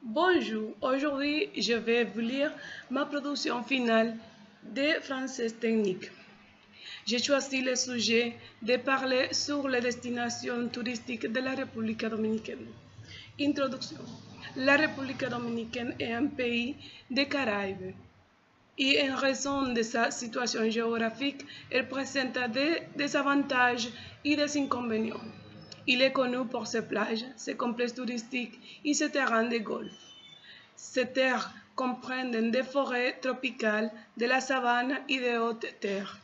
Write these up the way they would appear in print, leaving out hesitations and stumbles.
Bonjour, aujourd'hui je vais vous lire ma production finale de français technique. J'ai choisi le sujet de parler sur les destinations touristiques de la République dominicaine. Introduction. La République dominicaine est un pays des Caraïbes et en raison de sa situation géographique, elle présente des désavantages et des inconvénients. Il est connu pour ses plages, ses complexes touristiques et ses terrains de golf. Ces terres comprennent des forêts tropicales, de la savane et de hautes terres,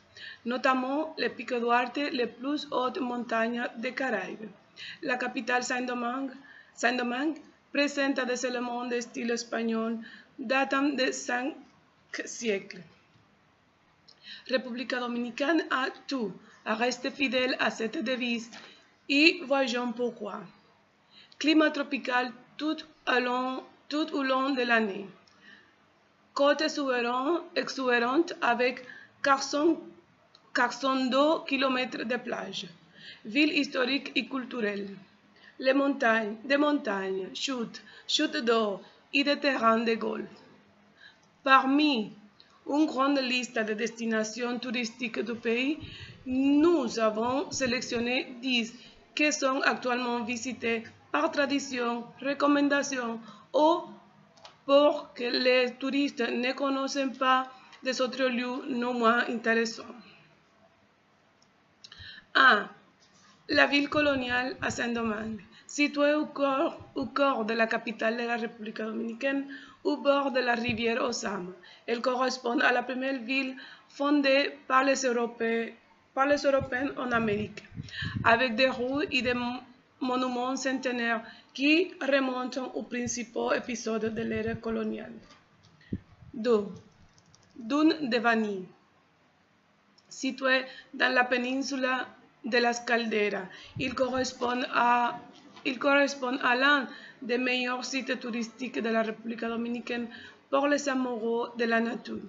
notamment le Pico Duarte, les plus hautes montagnes des Caraïbes. La capitale Saint-Domingue, présente des éléments de style espagnol datant de 5 siècles. République dominicaine a tout à rester fidèle à cette devise et voyons pourquoi. Climat tropical tout au long de l'année. Côte exubérante avec 402 km de plage. Ville historique et culturelle. Des montagnes, chutes d'eau et des terrains de golf. Parmi une grande liste de destinations touristiques du pays, nous avons sélectionné 10 qui sont actuellement visitées par tradition, recommandation ou pour que les touristes ne connaissent pas des autres lieux non moins intéressants. 1. La ville coloniale à Saint-Domingue, située au cœur de la capitale de la République dominicaine, au bord de la rivière Osama. Elle correspond à la première ville fondée par les Européens en Amérique, avec des rues et des monuments centenaires qui remontent aux principaux épisodes de l'ère coloniale. 2. Dunes de Vanille, située dans la péninsule de las Calderas. Il correspond à l'un des meilleurs sites touristiques de la République dominicaine pour les amoureux de la nature.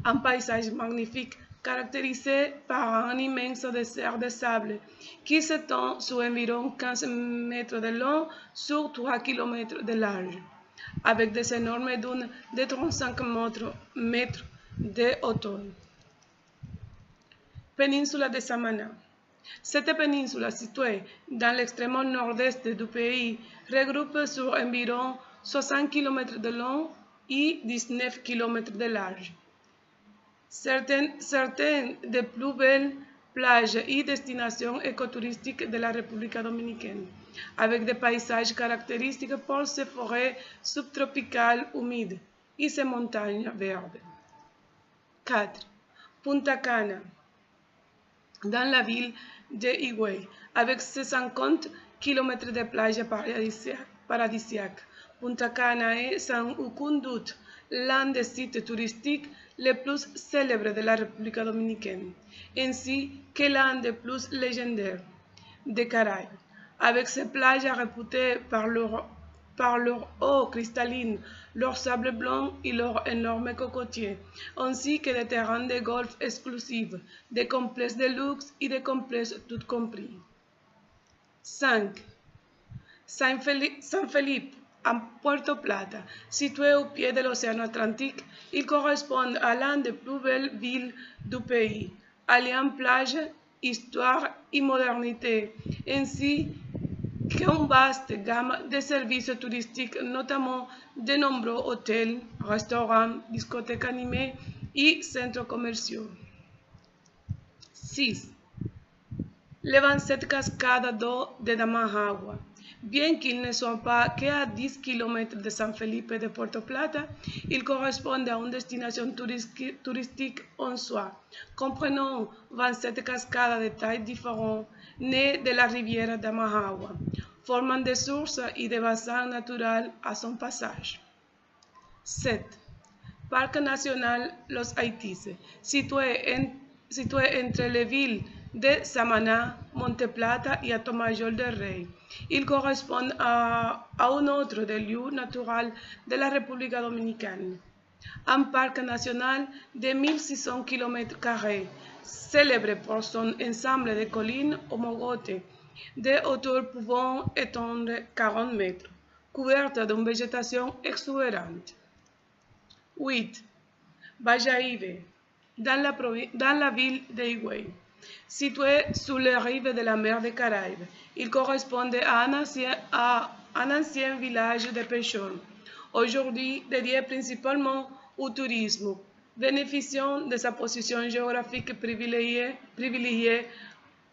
Un paysage magnifique caractérisé par un immense désert de sable qui s'étend sur environ 15 mètres de long sur 3 km de large, avec des énormes dunes de 35 mètres de hauteur. Péninsule de Samana. Cette péninsule, située dans l'extrême nord-est du pays, regroupe sur environ 60 km de long et 19 km de large. Certaines des plus belles plages et destinations écotouristiques de la République dominicaine, avec des paysages caractéristiques pour ses forêts subtropicales humides et ses montagnes vertes. 4. Punta Cana, dans la ville de Higüey, avec ses 50 km de plage paradisiaques. Punta Cana est sans aucun doute l'un des sites touristiques les plus célèbres de la République dominicaine, ainsi que l'un des plus légendaires des Caraïbes, avec ses plages réputées par leur eau cristalline, leur sable blanc et leurs énormes cocotiers, ainsi que des terrains de golf exclusifs, des complexes de luxe et des complexes tout compris. 5. San Felipe, en Puerto Plata, situé au pied de l'océan Atlantique, il correspond à l'une des plus belles villes du pays, alliant plage, histoire et modernité, ainsi qu'une vaste gamme de services touristiques, notamment de nombreux hôtels, restaurants, discothèques animées et centres commerciaux. 6. Les 27 cascades d'eau de Damajagua. Bien qu'il ne soit pas qu'à 10 km de San Felipe de Puerto Plata, il correspond à une destination touristique en soi, comprenant 27 cascades de tailles différentes nées de la rivière Damajagua, formant des sources et des bassins naturels à son passage. 7. Parc national Los Aytises, situé entre les villes de Samaná, Monte Plata et Atomayor del Rey. Il correspond à un autre des lieux naturels de la République dominicaine. Un parc national de 1600 km², célèbre pour son ensemble de collines ou mogotes, de hauteur pouvant étendre 40 mètres, couverte d'une végétation exubérante. 8. Bayahibe, dans la ville d'Higüey. Situé sur les rives de la mer des Caraïbes, il correspondait à un ancien village de pêcheurs, aujourd'hui dédié principalement au tourisme, bénéficiant de sa position géographique privilégiée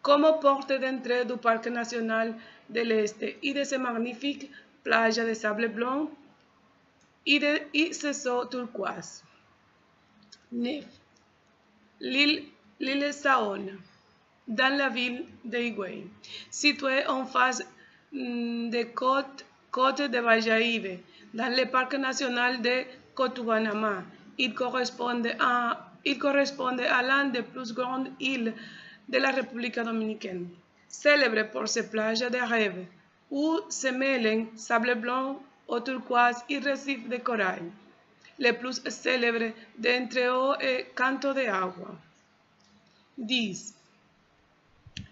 comme porte d'entrée du Parc national de l'Est et de ses magnifiques plages de sable blanc et ses eaux turquoises. 9. L'île Saona, dans la ville d'Higüey, située en face des côtes de Bayahibe, dans le parc national de Cotobanama. Il correspondait à l'une des plus grandes îles de la République dominicaine, célèbre pour ses plages de rêve, où se mêlent sable blanc, eau turquoise et récifs de corail. Le plus célèbre d'entre eux est Canto de Agua. 10.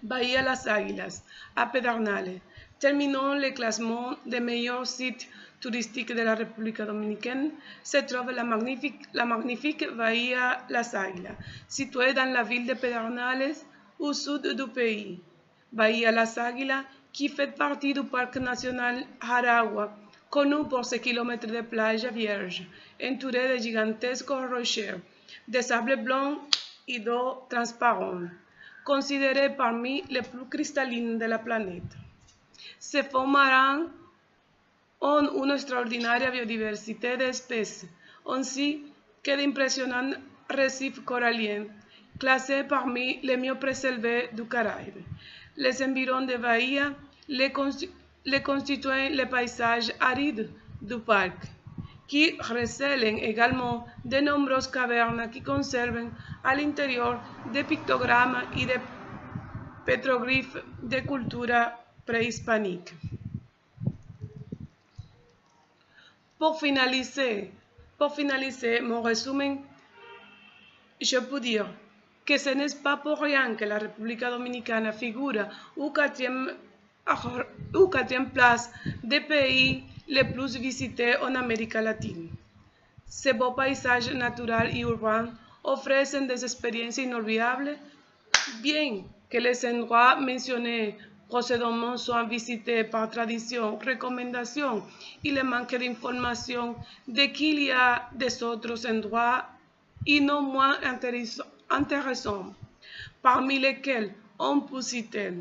Bahía Las Águilas, à Pedernales, terminant le classement des meilleurs sites touristiques de la République dominicaine, se trouve la magnifique Bahía Las Águilas, située dans la ville de Pedernales, au sud du pays. Bahía Las Águilas, qui fait partie du parc national Jaragua, connu pour ses kilomètres de plages vierges, entourées de gigantesques rochers, de sable blanc et d'eau transparente, considérés parmi les plus cristallines de la planète. Ces fonds marins ont une extraordinaire biodiversité d'espèces, ainsi que d'impressionnants récifs coralliens, classés parmi les mieux préservés du Caraïbe. Les environs de Bahia les constituent les paysages arides du parc, qui recèlent également de nombreuses cavernes qui conservent à l'intérieur des pictogrammes et des pétroglyphes de culture préhispanique. Pour finaliser mon résumé, je peux dire que ce n'est pas pour rien que la République dominicaine figure au quatrième place des pays les plus visités en Amérique latine. Ces beaux paysages naturels et urbains offrent des expériences inoubliables, bien que les endroits mentionnés précédemment soient visités par tradition, recommandation et le manque d'informations de qu'il y a des autres endroits et non moins intéressants, parmi lesquels on peut citer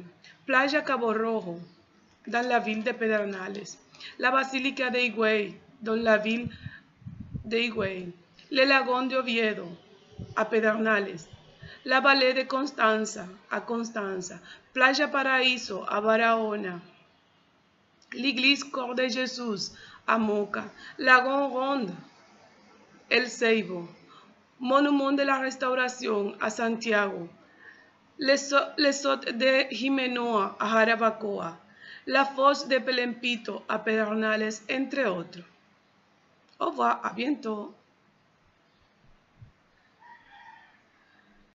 Playa Cabo Rojo, dans la ville de Pedernales, la basilique d'Higüey, dans la ville d'Higüey, le lagon de Oviedo, à Pedernales, la vallée de Constanza, à Constanza, Playa Paraíso, à Barahona, l'église Cor de Jesús, à Moca, lagon Ronde, El Ceibo, monument de la Restauration, à Santiago, les sots de Jimenoa, à Jarabacoa, la fosse de Pelempito, à Pedernales, entre autres. Au revoir, à bientôt.